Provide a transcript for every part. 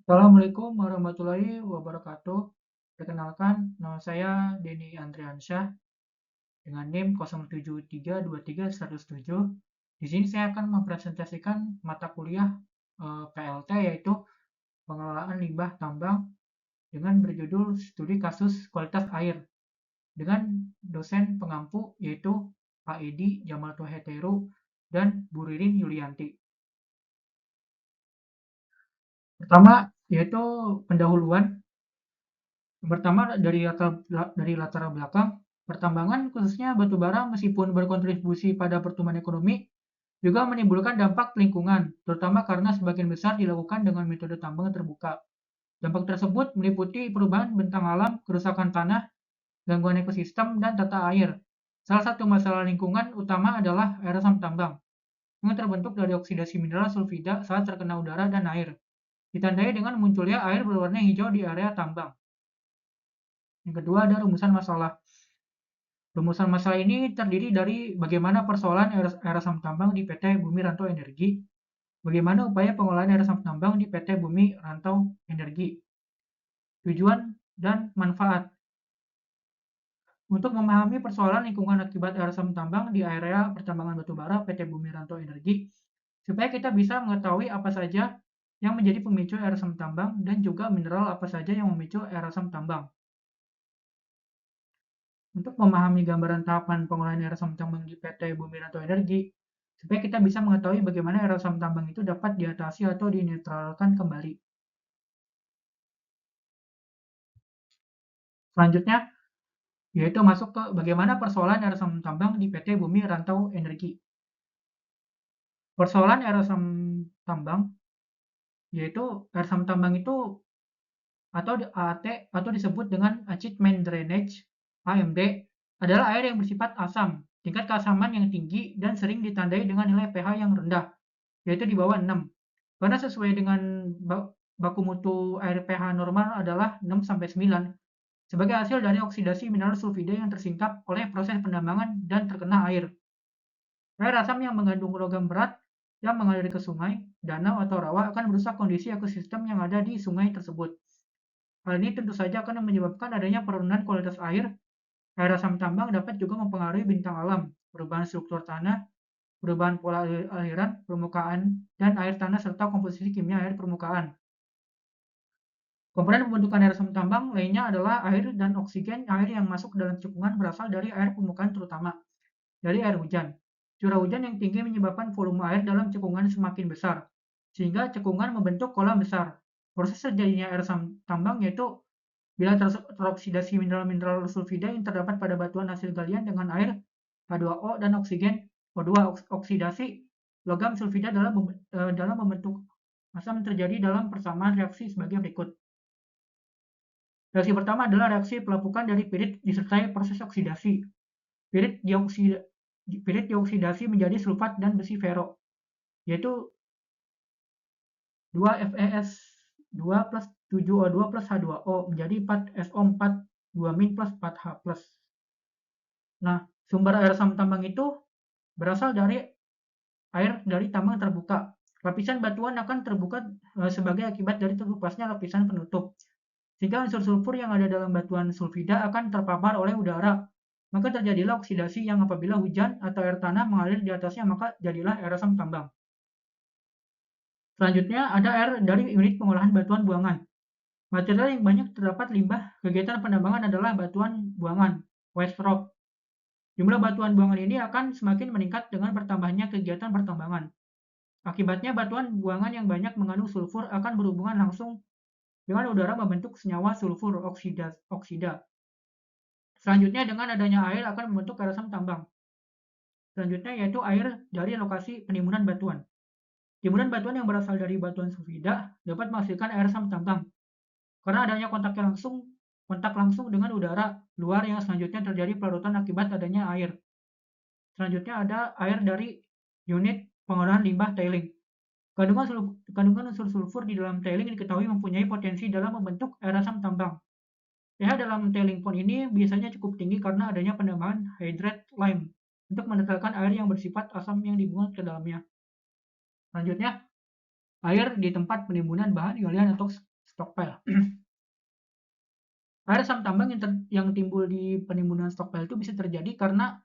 Assalamualaikum warahmatullahi wabarakatuh. Perkenalkan, nama saya Denny Andriansyah dengan NIM 07323107. Di sini saya akan mempresentasikan mata kuliah PLT, yaitu pengelolaan limbah tambang dengan berjudul Studi Kasus Kualitas Air dengan dosen pengampu yaitu Pak Edi Jamal Tuheteru dan Bu Ririn Yulianti. Pertama yaitu pendahuluan. Pertama dari latar belakang, pertambangan khususnya batu bara meskipun berkontribusi pada pertumbuhan ekonomi, juga menimbulkan dampak lingkungan, terutama karena sebagian besar dilakukan dengan metode tambang terbuka. Dampak tersebut meliputi perubahan bentang alam, kerusakan tanah, gangguan ekosistem, dan tata air. Salah satu masalah lingkungan utama adalah air asam tambang, yang terbentuk dari oksidasi mineral sulfida saat terkena udara dan air. Ditandai dengan munculnya air berwarna hijau di area tambang. Yang kedua ada rumusan masalah. Rumusan masalah ini terdiri dari bagaimana persoalan air asam tambang di PT Bumi Rantau Energi, bagaimana upaya pengolahan air asam tambang di PT Bumi Rantau Energi, tujuan dan manfaat. Untuk memahami persoalan lingkungan akibat air asam tambang di area pertambangan batubara PT Bumi Rantau Energi, supaya kita bisa mengetahui apa saja yang menjadi pemicu air asam tambang dan juga mineral apa saja yang memicu air asam tambang. Untuk memahami gambaran tahapan pengolahan air asam tambang di PT Bumi Rantau Energi, supaya kita bisa mengetahui bagaimana air asam tambang itu dapat diatasi atau dinetralkan kembali. Selanjutnya, yaitu masuk ke bagaimana persoalan air asam tambang di PT Bumi Rantau Energi. Persoalan air asam tambang, yaitu air asam tambang itu atau AAT atau disebut dengan acid main drainage AMD adalah air yang bersifat asam, tingkat keasaman yang tinggi dan sering ditandai dengan nilai pH yang rendah, yaitu di bawah 6. Karena sesuai dengan baku mutu air pH normal adalah 6-9 sebagai hasil dari oksidasi mineral sulfida yang tersingkap oleh proses pendambangan dan terkena air. Air asam yang mengandung logam berat yang mengalir ke sungai, danau, atau rawa akan merusak kondisi ekosistem yang ada di sungai tersebut. Hal ini tentu saja akan menyebabkan adanya penurunan kualitas air. Air asam tambang dapat juga mempengaruhi bintang alam, perubahan struktur tanah, perubahan pola aliran, permukaan, dan air tanah serta komposisi kimia air permukaan. Komponen pembentukan air asam tambang lainnya adalah air dan oksigen. Air yang masuk ke dalam cekungan berasal dari air permukaan terutama dari air hujan. Curah hujan yang tinggi menyebabkan volume air dalam cekungan semakin besar, sehingga cekungan membentuk kolam besar. Proses terjadinya air asam tambang yaitu bila teroksidasi mineral-mineral sulfida yang terdapat pada batuan hasil galian dengan air H2O dan oksigen O2. Oksidasi logam sulfida dalam membentuk asam terjadi dalam persamaan reaksi sebagai berikut. Reaksi pertama adalah reaksi pelapukan dari pirit disertai proses oksidasi. Pirit dioksidasi menjadi sulfat dan besi fero, yaitu 2FeS2 plus 7O2 plus H2O menjadi 4SO4 2- plus 4H+. Nah, sumber air asam tambang itu berasal dari air dari tambang terbuka. Lapisan batuan akan terbuka sebagai akibat dari terkepasnya lapisan penutup. Sehingga unsur sulfur yang ada dalam batuan sulfida akan terpapar oleh udara. Maka terjadilah oksidasi yang apabila hujan atau air tanah mengalir di atasnya maka jadilah air asam tambang. Selanjutnya ada air dari unit pengolahan batuan buangan. Material yang banyak terdapat limbah kegiatan penambangan adalah batuan buangan, waste rock. Jumlah batuan buangan ini akan semakin meningkat dengan bertambahnya kegiatan pertambangan. Akibatnya batuan buangan yang banyak mengandung sulfur akan berhubungan langsung dengan udara membentuk senyawa sulfur oksida. Selanjutnya dengan adanya air akan membentuk air asam tambang. Selanjutnya yaitu air dari lokasi penimbunan batuan. Timbunan batuan yang berasal dari batuan sulfida dapat menghasilkan air asam tambang karena adanya kontak langsung dengan udara luar yang selanjutnya terjadi pelarutan akibat adanya air. Selanjutnya ada air dari unit pengolahan limbah tailing. Kandungan unsur sulfur di dalam tailing diketahui mempunyai potensi dalam membentuk air asam tambang. pH dalam tailing pond ini biasanya cukup tinggi karena adanya penambahan hydrate lime untuk menetralkan air yang bersifat asam yang dibuang ke dalamnya. Selanjutnya, air di tempat penimbunan bahan galian atau stockpile. Air asam tambang yang timbul di penimbunan stockpile itu bisa terjadi karena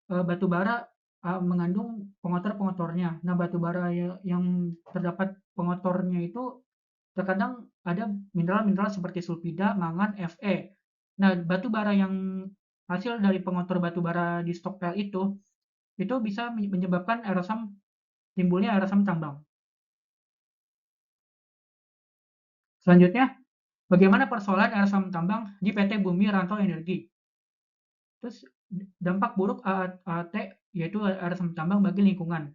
batu bara mengandung pengotor-pengotornya. Nah, batu bara yang terdapat pengotornya itu terkadang ada mineral-mineral seperti sulfida, mangan, Fe. Nah, batu bara yang hasil dari pengotor batu bara di stockpile itu bisa menyebabkan timbulnya air asam tambang. Selanjutnya, bagaimana persoalan air asam tambang di PT Bumi Rantau Energi? Terus dampak buruk AAT yaitu air asam tambang bagi lingkungan,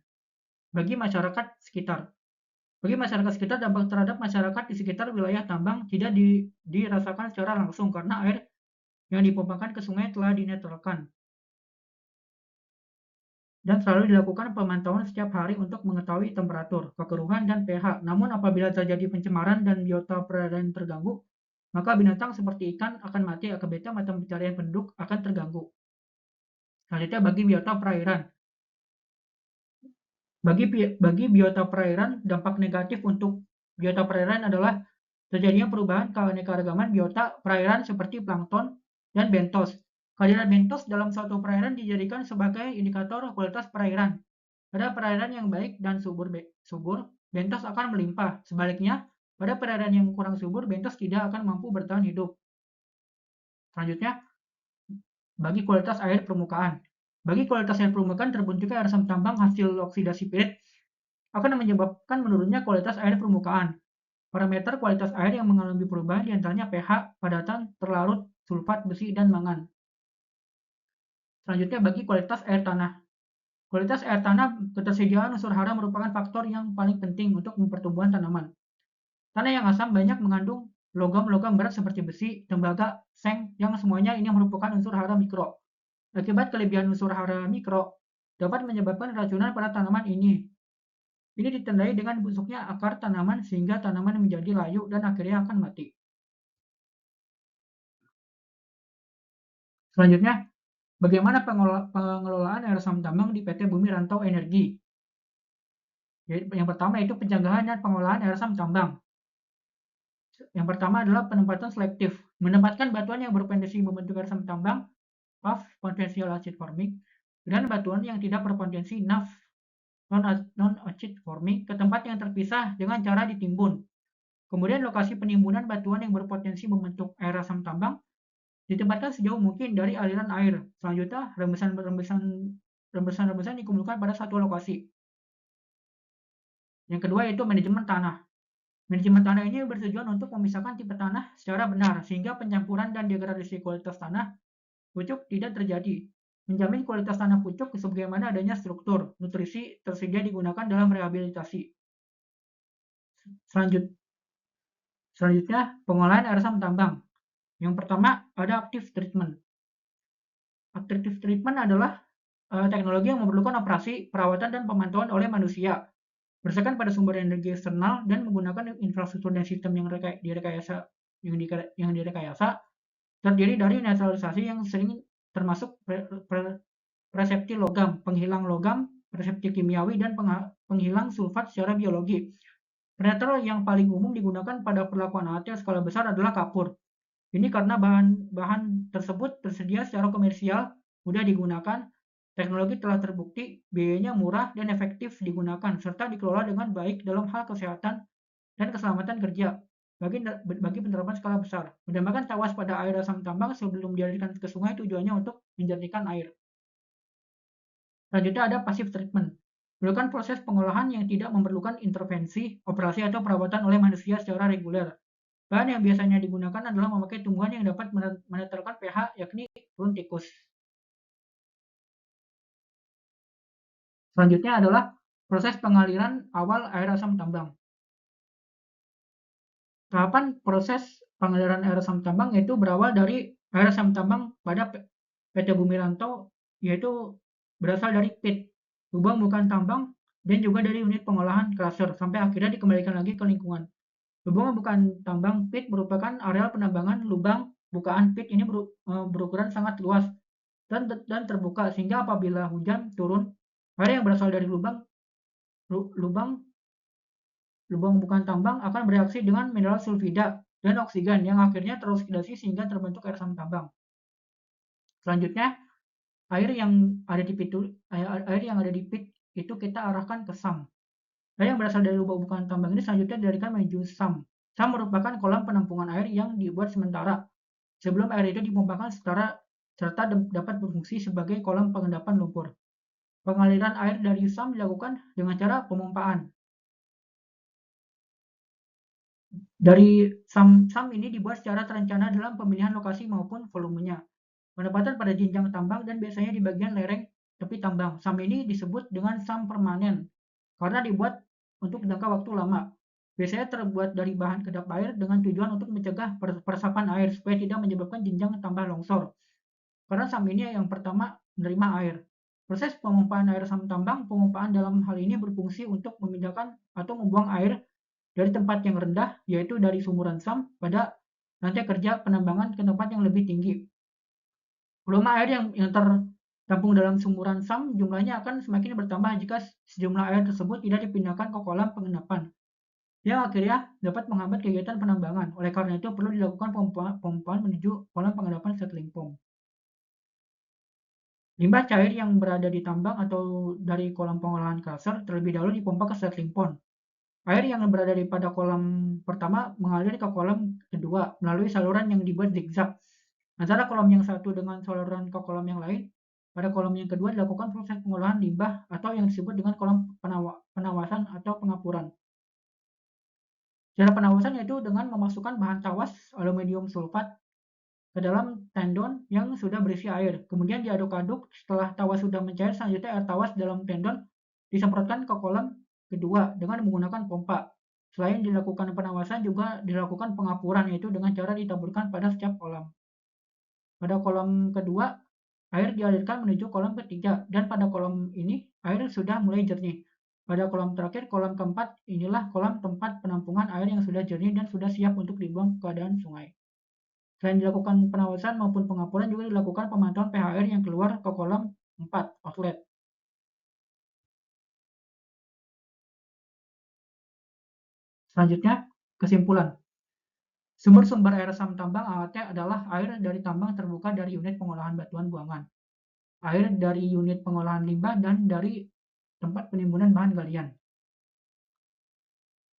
bagi masyarakat sekitar. Bagi masyarakat sekitar, dampak terhadap masyarakat di sekitar wilayah tambang tidak dirasakan secara langsung karena air yang dipompakan ke sungai telah dinetralkan dan selalu dilakukan pemantauan setiap hari untuk mengetahui temperatur, kekeruhan, dan pH. Namun apabila terjadi pencemaran dan biota perairan terganggu, maka binatang seperti ikan akan mati akibatnya mata pencarian penduduk akan terganggu. Selanjutnya bagi biota perairan. Bagi biota perairan, dampak negatif untuk biota perairan adalah terjadinya perubahan keanekaragaman biota perairan seperti plankton dan bentos. Kehadiran bentos dalam suatu perairan dijadikan sebagai indikator kualitas perairan. Pada perairan yang baik dan subur, bentos akan melimpah. Sebaliknya, pada perairan yang kurang subur, bentos tidak akan mampu bertahan hidup. Selanjutnya, bagi kualitas air permukaan. Bagi kualitas air permukaan, terbentuknya air asam tambang hasil oksidasi pirit akan menyebabkan menurunnya kualitas air permukaan. Parameter kualitas air yang mengalami perubahan diantaranya pH, padatan, terlarut, sulfat, besi, dan mangan. Selanjutnya bagi kualitas air tanah. Kualitas air tanah, ketersediaan unsur hara merupakan faktor yang paling penting untuk pertumbuhan tanaman. Tanah yang asam banyak mengandung logam-logam berat seperti besi, tembaga, seng, yang semuanya ini merupakan unsur hara mikro. Akibat kelebihan unsur hara mikro dapat menyebabkan keracunan pada tanaman ini. Ini ditandai dengan busuknya akar tanaman sehingga tanaman menjadi layu dan akhirnya akan mati. Selanjutnya, bagaimana pengelolaan air asam tambang di PT Bumi Rantau Energi? Yang pertama itu pencegahan dan pengolahan air asam tambang. Yang pertama adalah penempatan selektif, menempatkan batuan yang berpotensi membentuk air asam tambang, PAF, potential acid forming, dan batuan yang tidak berpotensi NAF, non-acid forming, ke tempat yang terpisah dengan cara ditimbun. Kemudian lokasi penimbunan batuan yang berpotensi membentuk air asam tambang ditempatkan sejauh mungkin dari aliran air. Selanjutnya, rembesan dikumpulkan pada satu lokasi. Yang kedua yaitu manajemen tanah. Manajemen tanah ini bertujuan untuk memisahkan tipe tanah secara benar sehingga pencampuran dan degradasi kualitas tanah pucuk tidak terjadi. Menjamin kualitas tanah pucuk sebagaimana adanya struktur, nutrisi tersedia digunakan dalam rehabilitasi. Selanjutnya, pengolahan air asam tambang. Yang pertama ada active treatment. Active treatment adalah teknologi yang memerlukan operasi, perawatan, dan pemantauan oleh manusia berdasarkan pada sumber energi eksternal dan menggunakan infrastruktur dan sistem yang direkayasa terdiri dari netralisasi yang sering termasuk presepti logam, penghilang logam, presepti kimiawi, dan penghilang sulfat secara biologi. Penetrol yang paling umum digunakan pada perlakuan AT skala besar adalah kapur. Ini karena bahan tersebut tersedia secara komersial, mudah digunakan, teknologi telah terbukti, biayanya murah dan efektif digunakan, serta dikelola dengan baik dalam hal kesehatan dan keselamatan kerja bagi penerapan skala besar. Menambahkan tawas pada air asam tambang sebelum dialirkan ke sungai tujuannya untuk menjernihkan air. Selanjutnya ada passive treatment. Merupakan proses pengolahan yang tidak memerlukan intervensi, operasi, atau perawatan oleh manusia secara reguler. Bahan yang biasanya digunakan adalah memakai tumbuhan yang dapat menetralkan pH, yakni turun tikus. Selanjutnya adalah proses pengaliran awal air asam tambang. Tahapan proses pengaliran air asam tambang yaitu berawal dari air asam tambang pada PT Bumi Rantau, yaitu berasal dari pit, lubang bukan tambang, dan juga dari unit pengolahan crusher, sampai akhirnya dikembalikan lagi ke lingkungan. Lubang bukan tambang pit merupakan areal penambangan lubang bukaan pit ini berukuran sangat luas dan terbuka sehingga apabila hujan turun, air yang berasal dari lubang lubang bukan tambang akan bereaksi dengan mineral sulfida dan oksigen yang akhirnya teroksidasi sehingga terbentuk air asam tambang. Selanjutnya, air yang ada di pit itu kita arahkan ke SAM. Air yang berasal dari lubang bukan tambang ini selanjutnya dialirkan menuju SAM. SAM merupakan kolam penampungan air yang dibuat sementara sebelum air itu dipompakan serta dapat berfungsi sebagai kolam pengendapan lumpur. Pengaliran air dari SAM dilakukan dengan cara pemompaan. Dari SAM ini dibuat secara terencana dalam pemilihan lokasi maupun volumenya. Penempatan pada jenjang tambang dan biasanya di bagian lereng tepi tambang. SAM ini disebut dengan SAM permanen karena dibuat untuk jangka waktu lama. Biasanya terbuat dari bahan kedap air dengan tujuan untuk mencegah peresapan air supaya tidak menyebabkan jenjang tambah longsor. Karena SAM ini yang pertama menerima air. Proses pemompaan air SAM tambang, pemompaan dalam hal ini berfungsi untuk memindahkan atau membuang air dari tempat yang rendah, yaitu dari sumuran SAM pada rantai kerja penambangan ke tempat yang lebih tinggi. Volume air yang tertampung dalam sumuran SAM jumlahnya akan semakin bertambah jika sejumlah air tersebut tidak dipindahkan ke kolam pengendapan, yang akhirnya dapat menghambat kegiatan penambangan. Oleh karena itu, perlu dilakukan pompaan menuju kolam pengendapan settling pond. Limbah cair yang berada di tambang atau dari kolam pengolahan crusher terlebih dahulu dipompa ke settling pond. Air yang berada pada kolam pertama mengalir ke kolam kedua melalui saluran yang dibuat zigzag. Antara kolam yang satu dengan saluran ke kolam yang lain, pada kolam yang kedua dilakukan proses pengolahan limbah atau yang disebut dengan kolam penawasan atau pengapuran. Cara penawasan yaitu dengan memasukkan bahan tawas aluminium sulfat ke dalam tendon yang sudah berisi air. Kemudian diaduk-aduk. Setelah tawas sudah mencair, selanjutnya air tawas dalam tendon disemprotkan ke kolam kedua dengan menggunakan pompa. Selain dilakukan penawasan, juga dilakukan pengapuran, yaitu dengan cara ditaburkan pada setiap kolam. Pada kolam kedua, air dialirkan menuju kolam ketiga, dan pada kolam ini air sudah mulai jernih. Pada kolam terakhir, kolam keempat, inilah kolam tempat penampungan air yang sudah jernih dan sudah siap untuk dibuang ke keadaan sungai. Selain dilakukan penawasan maupun pengapuran, juga dilakukan pemantauan pH air yang keluar ke kolam 4 outlet. Selanjutnya, kesimpulan. Sumber-sumber air asam tambang AAT adalah air dari tambang terbuka dari unit pengolahan batuan buangan, air dari unit pengolahan limbah, dan dari tempat penimbunan bahan galian.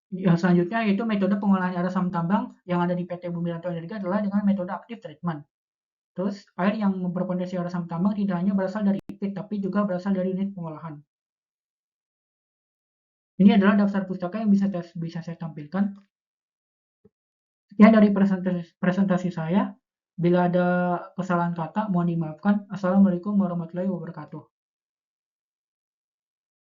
Yang selanjutnya yaitu metode pengolahan air asam tambang yang ada di PT Bumiranto Energi adalah dengan metode active treatment. Terus, air yang berpotensi air asam tambang tidak hanya berasal dari pit, tapi juga berasal dari unit pengolahan. Ini adalah daftar pustaka yang bisa saya tampilkan. Sekian dari presentasi saya. Bila ada kesalahan kata, mohon dimaafkan. Assalamualaikum warahmatullahi wabarakatuh.